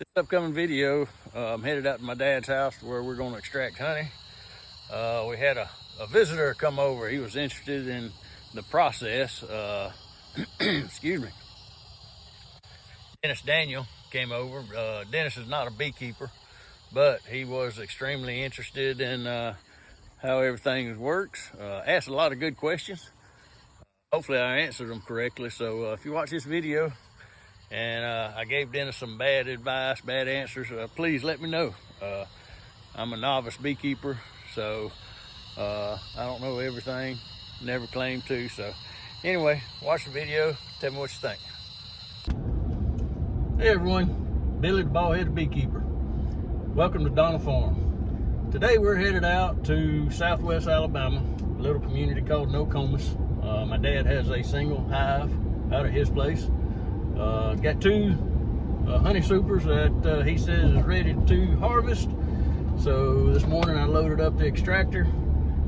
This upcoming video, I'm headed out to my dad's house where we're going to extract honey. We had a visitor come over. He was interested in the process. Excuse me. Dennis Daniel came over. Dennis is not a beekeeper, but he was extremely interested in how everything works. Asked a lot of good questions. Hopefully I answered them correctly. So if you watch this video and I gave Dennis some bad advice, bad answers, please let me know. I'm a novice beekeeper, so I don't know everything, never claimed to. So anyway, watch the video, tell me what you think. Hey everyone, Billy the Bald-Headed Beekeeper. Welcome to Donald Farm. Today we're headed out to southwest Alabama, a little community called Nokomis. My dad has a single hive out of his place. Got two honey supers that he says is ready to harvest. So this morning I loaded up the extractor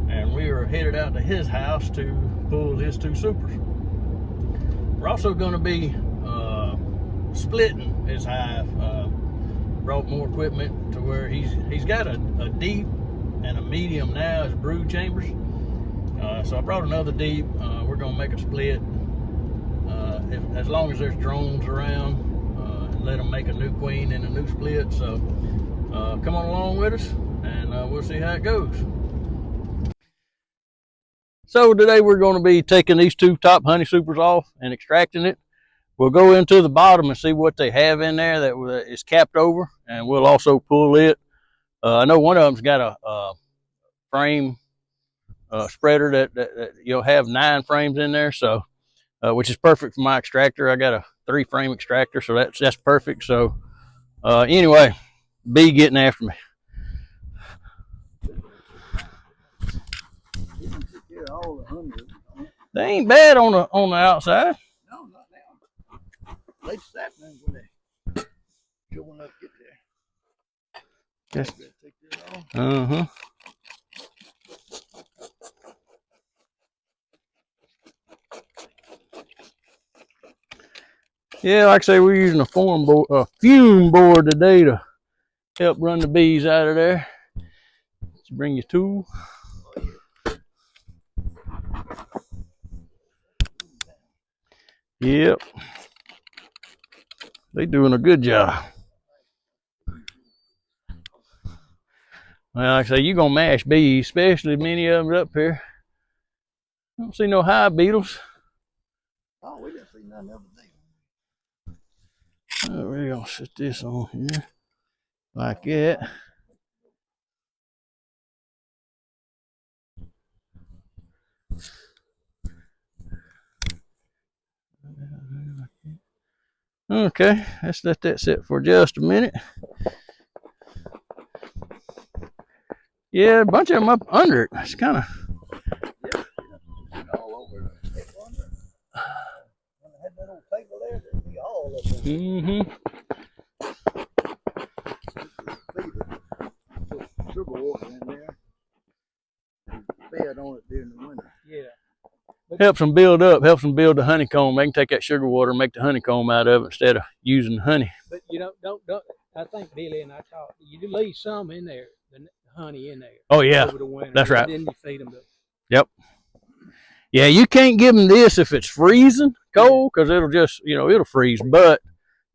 and we are headed out to his house to pull his two supers. We're also going to be splitting his hive. Brought more equipment to where he's got a deep and a medium now as brood chambers. So I brought another deep. We're going to make a split. As long as there's drones around, and let them make a new queen and a new split. So come on along with us and we'll see how it goes. So today we're going to be taking these two top honey supers off and extracting it. We'll go into the bottom and see what they have in there that is capped over, and we'll also pull it. I know one of them's got a frame spreader that you'll have 9 frames in there, so which is perfect for my extractor. I got a 3-frame extractor, so that's perfect. So anyway, bee getting after me. They ain't bad on the outside. No, not now. Late this afternoon when they showing up get there. Yes. Take this off. Yeah, like I say, we're using a fume board today to help run the bees out of there. Let's bring your tool. Yep. They doing a good job. Well, like I say, you're going to mash bees, especially many of them up here. I don't see no hive beetles. Oh, we didn't see none of them. Oh, we're going to set this on here like that. Okay, let's let that sit for just a minute. Yeah, a bunch of them up under it. It's kind of... All over the table under. When I had that old table there, there'd be all of them. Put sugar water in there. Fed on it during the winter. Yeah. Helps them build up, helps them build the honeycomb. They can take that sugar water and make the honeycomb out of it instead of using honey. But you don't I think Billy and I talked, you do leave some in there, the honey in there. Oh yeah, over the winter. That's right. Then you feed them. Yep. Yeah, you can't give them this if it's freezing cold, because it'll just, it'll freeze. But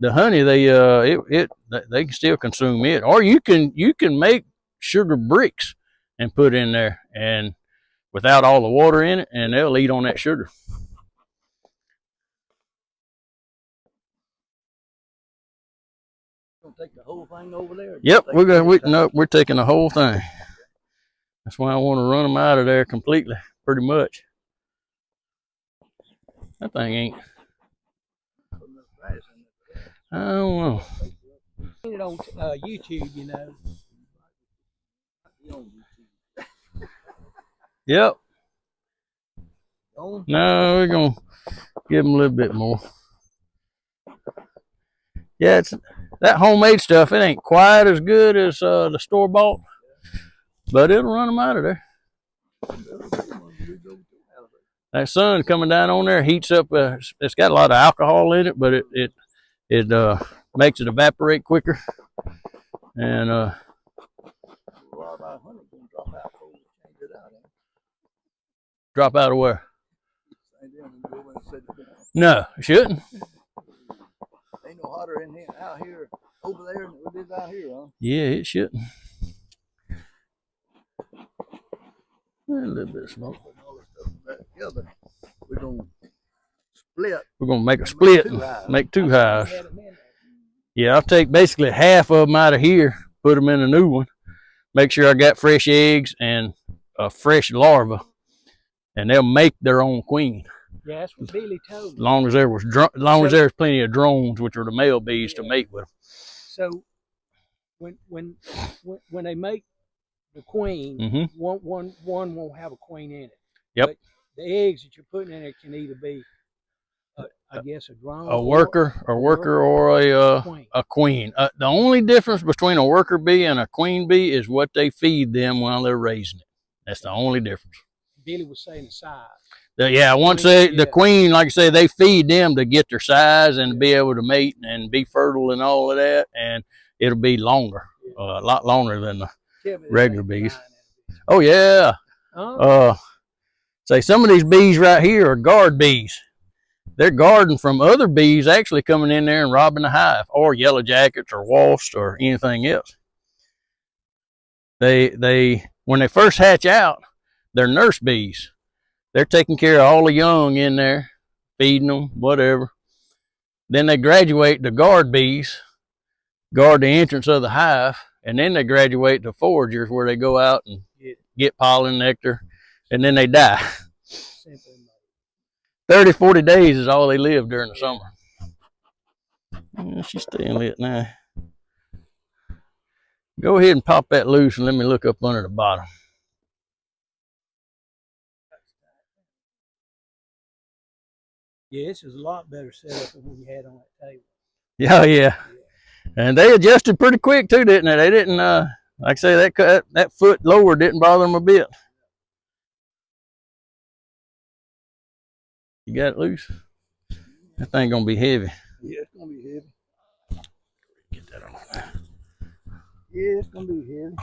the honey, they can still consume it. Or you can make sugar bricks and put in there, and without all the water in it, and they'll eat on that sugar. Gonna take the whole thing over there? Yep, we're taking the whole thing. That's why I want to run them out of there completely, pretty much. That thing ain't. I don't know. Seen it on YouTube, you know. Yep. No, we're gonna give them a little bit more. Yeah, it's that homemade stuff. It ain't quite as good as the store bought, but it'll run them out of there. That sun coming down on there heats up. It's got a lot of alcohol in it, but it makes it evaporate quicker. And A lot of our honey gonna drop out before we change it out. drop out of where? And then we go in and set it down. No, it shouldn't. Ain't no hotter in here out here over there than it is out here, huh? Yeah, it shouldn't. A little bit of smoke. Putting all this stuff back together. We're gonna split. We're gonna make a split and make 2 hives. Yeah, I'll take basically half of them out of here, put them in a new one. Make sure I got fresh eggs and a fresh larva, and they'll make their own queen. Yeah, that's what Billy told me. As long as there was plenty of drones, which are the male bees, to mate with them. So when they make the queen, one won't have a queen in it. Yep. But the eggs that you're putting in it can either be, I guess, a drone, a worker or a queen. The only difference between a worker bee and a queen bee is what they feed them while they're raising it. That's the only difference. Billy was saying the size. Yeah, once the queen, like I say, they feed them to get their size and to be able to mate and be fertile and all of that, and it'll be longer, a lot longer than the regular bees. Oh yeah. Say some of these bees right here are guard bees. They're guarding from other bees actually coming in there and robbing the hive, or yellow jackets or wasps or anything else. They when they first hatch out, they're nurse bees. They're taking care of all the young in there, feeding them, whatever. Then they graduate to guard bees, guard the entrance of the hive, and then they graduate to foragers, where they go out and get pollen, nectar, and then they die. 30, 40 days is all they live during the summer. Yeah, she's staying lit now. Go ahead and pop that loose and let me look up under the bottom. Yeah, this is a lot better setup than what you had on that table. Yeah. And they adjusted pretty quick too, didn't they? They didn't, like I say, that foot lower didn't bother them a bit. You got it loose? That thing gonna be heavy. Yeah, it's gonna be heavy. Get that on there. Yeah, it's gonna be heavy.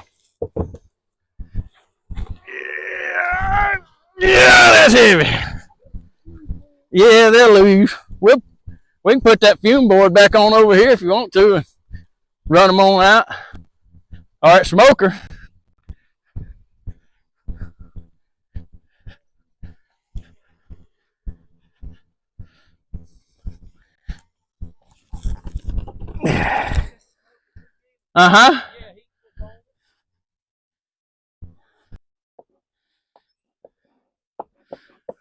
Yeah, that's heavy. Yeah, they'll lose. We can put that fume board back on over here if you want to and run them on out. All right, smoker. Uh-huh.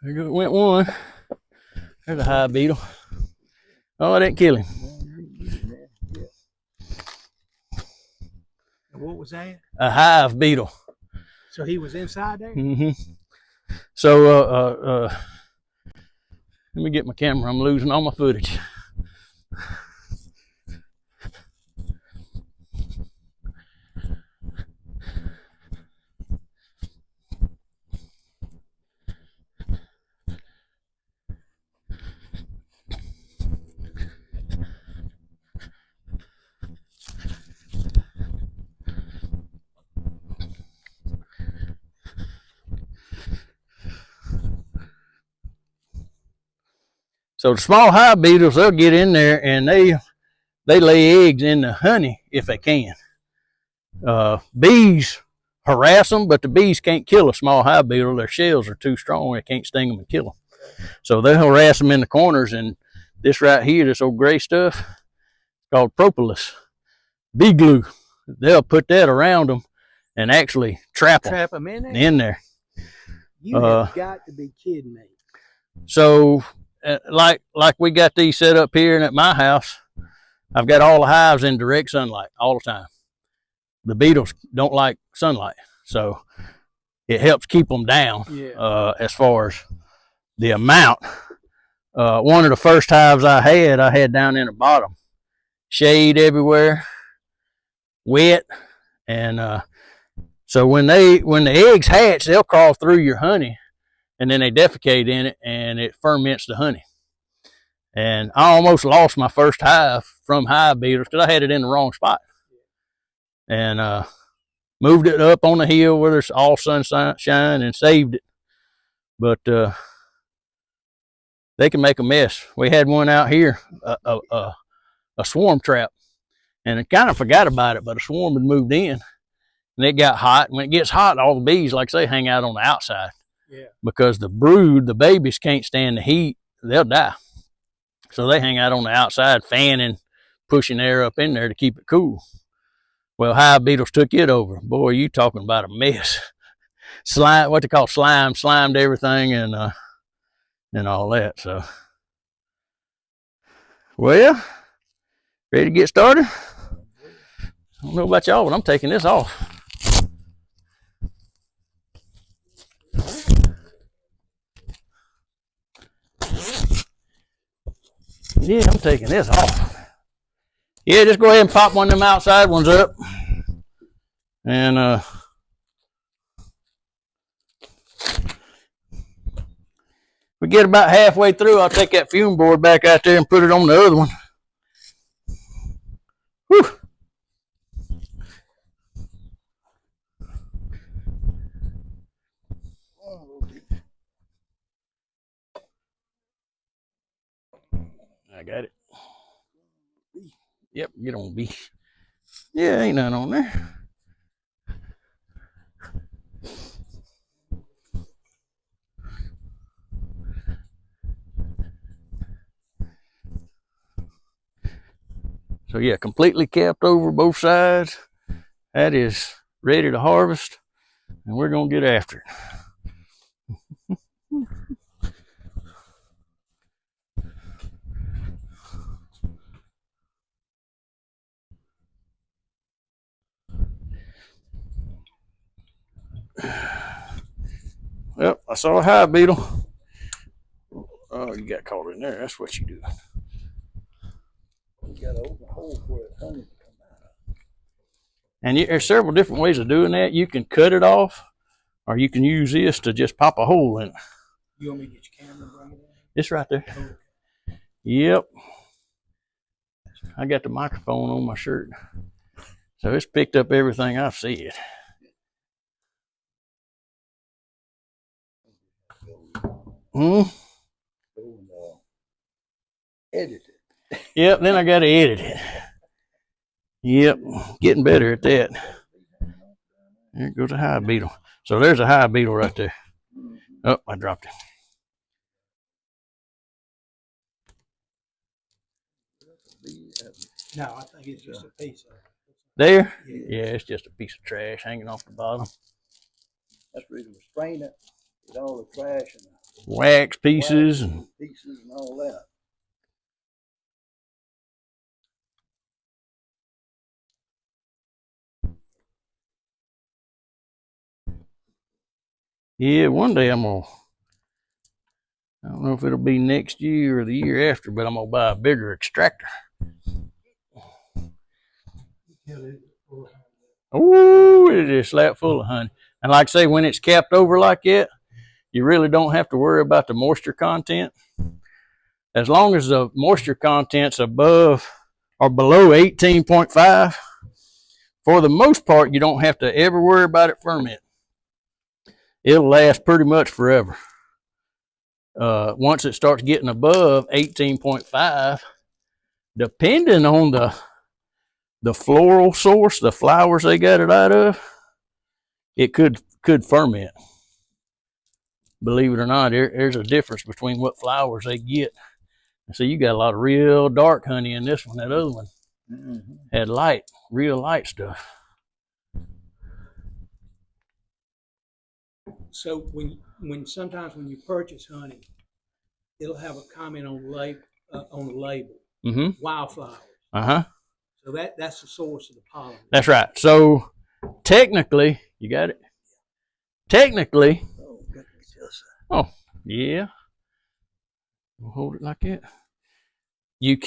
There went one. There's a hive beetle. Oh, I didn't kill him. What was that? A hive beetle. So he was inside there? Mm-hmm. So, let me get my camera. I'm losing all my footage. So the small hive beetles, they'll get in there and they lay eggs in the honey if they can. Bees harass them, but the bees can't kill a small hive beetle. Their shells are too strong. They can't sting them and kill them. So they'll harass them in the corners. And this right here, this old gray stuff, called propolis, bee glue. They'll put that around them and actually trap them in there. You have got to be kidding me. So like we got these set up here and at my house, I've got all the hives in direct sunlight all the time. The beetles don't like sunlight, so it helps keep them down. As far as the amount. One of the first hives I had down in the bottom, shade everywhere, wet, and so when the eggs hatch, they'll crawl through your honey, and then they defecate in it, and it ferments the honey. And I almost lost my first hive from hive beetles because I had it in the wrong spot. And moved it up on the hill where there's all sunshine and saved it. But they can make a mess. We had one out here, a swarm trap, and I kind of forgot about it, but a swarm had moved in, and it got hot. When it gets hot, all the bees, like I say, hang out on the outside. Yeah. Because the brood, the babies can't stand the heat, they'll die. So they hang out on the outside, fanning, pushing air up in there to keep it cool. Well, hive beetles took it over. Boy, you talking about a mess. Slime, what they call slimed everything and all that. So, well, ready to get started? I don't know about y'all, but I'm taking this off. Yeah, I'm taking this off. Yeah, just go ahead and pop one of them outside ones up. And we get about halfway through, I'll take that fume board back out there and put it on the other one. Whew. I got it. Yep, get on B. Yeah, ain't nothing on there. So yeah, completely capped over both sides. That is ready to harvest, and we're gonna get after it. Well, I saw a hive beetle. Oh, you got caught in there. That's what you do. You got to open a hole for it honey to come out. And there's several different ways of doing that. You can cut it off, or you can use this to just pop a hole in it. You want me to get your camera and bring it in? It's right there. Okay. Yep. I got the microphone on my shirt, so it's picked up everything I've said. Hmm. Edit it. Yep. Then I got to edit it. Yep. Getting better at that. There goes a hive beetle. So there's a hive beetle right there. Oh, I dropped it. No, I think it's just a piece of it. There? Yeah, it's just a piece of trash hanging off the bottom. That's the reason we strain it. Get all the trash and the Wax pieces. pieces and all that. Yeah, one day I don't know if it'll be next year or the year after, but I'm gonna buy a bigger extractor. Oh, it is slap full of honey. And like I say, when it's capped over like that, you really don't have to worry about the moisture content. As long as the moisture content's above or below 18.5, for the most part, you don't have to ever worry about it fermenting. It'll last pretty much forever. Once it starts getting above 18.5, depending on the floral source, the flowers they got it out of, it could ferment. Believe it or not, there's a difference between what flowers they get. So you got a lot of real dark honey in this one. That other one had light, real light stuff. So sometimes when you purchase honey, it'll have a comment on the label. Mm-hmm. Wildflowers. Uh-huh. So that's the source of the pollen. That's right. So technically, you got it? Technically, oh, yeah. We'll hold it like that. You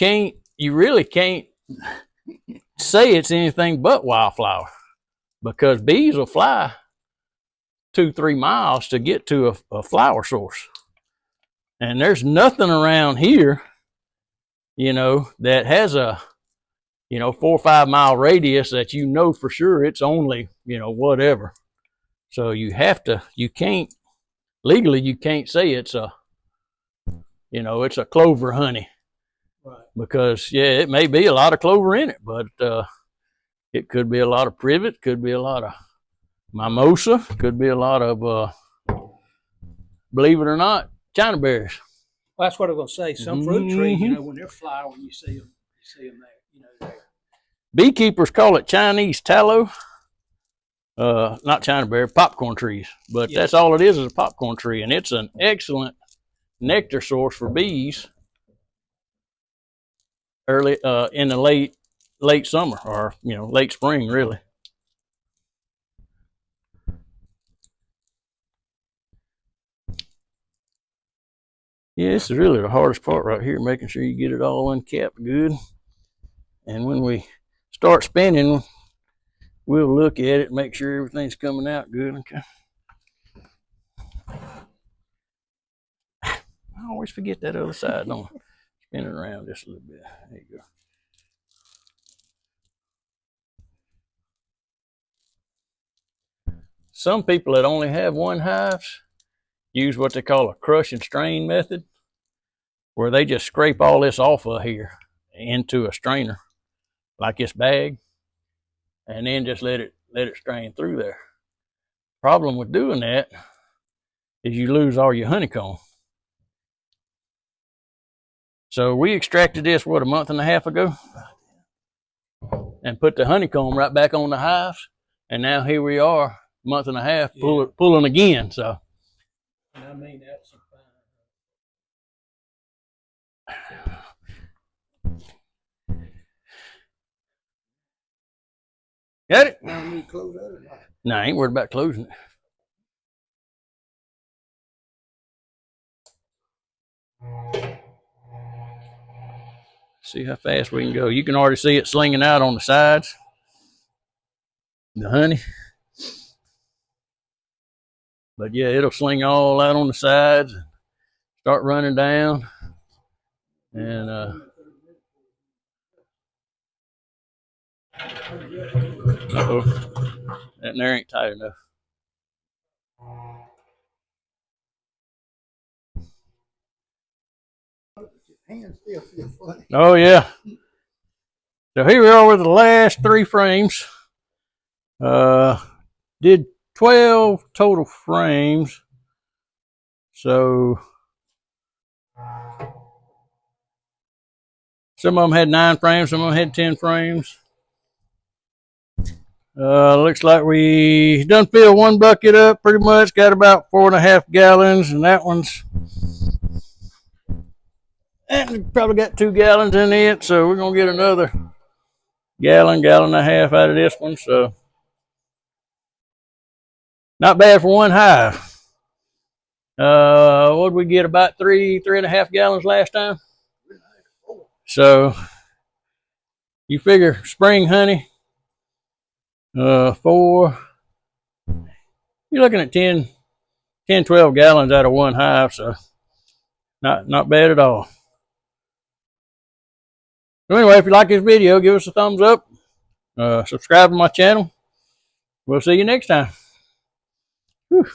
really can't say it's anything but wildflower, because bees will fly 2-3 miles to get to a flower source. And there's nothing around here you know, that has a, you know, 4 or 5 mile radius that you know for sure it's only, you know, whatever. So you have to, you can't, legally you can't say it's a, you know, it's a clover honey. Right. Because, yeah, it may be a lot of clover in it, but it could be a lot of privet, could be a lot of mimosa, could be a lot of, believe it or not, China berries. Well, that's what I was going to say. Some fruit trees, you know, when they're flowering, you see them there, you know, there. Beekeepers call it Chinese tallow. Not China berry, popcorn trees. But Yeah. that's all it is a popcorn tree. And it's an excellent nectar source for bees early in the late summer, or, you know, late spring, really. Yeah, this is really the hardest part right here, making sure you get it all uncapped good. And when we start spinning, we'll look at it, make sure everything's coming out good. Okay. I always forget that other side, don't I? Spin it around just a little bit. There you go. Some people that only have one hive use what they call a crush and strain method, where they just scrape all this off of here into a strainer, like this bag, and then just let it strain through there. Problem with doing that is you lose all your honeycomb. So we extracted this, what, a month and a half ago, and put the honeycomb right back on the hives, and now here we are, a month and a half, pulling again. So, and I mean, that's some fine. Got it? Now we need to close that or not? No, I ain't worried about closing it. See how fast we can go. You can already see it slinging out on the sides. The honey. But yeah, it'll sling all out on the sides, start running down. And uh-oh, that there ain't tight enough. Hands still feel funny. Oh yeah. So here we are with the last 3 frames. Did 12 total frames. So some of them had 9 frames, some of them had 10 frames. Looks like we done filled 1 bucket up pretty much, got about 4.5 gallons, and that one's, and probably got 2 gallons in it, so we're gonna get another gallon and a half out of this one. So not bad for 1 hive. What did we get, about 3.5 gallons last time? So you figure spring honey, 4, you're looking at 10, 12 gallons out of 1 hive. So not bad at all. So anyway, if you like this video, give us a thumbs up, subscribe to my channel. We'll see you next time. Whew.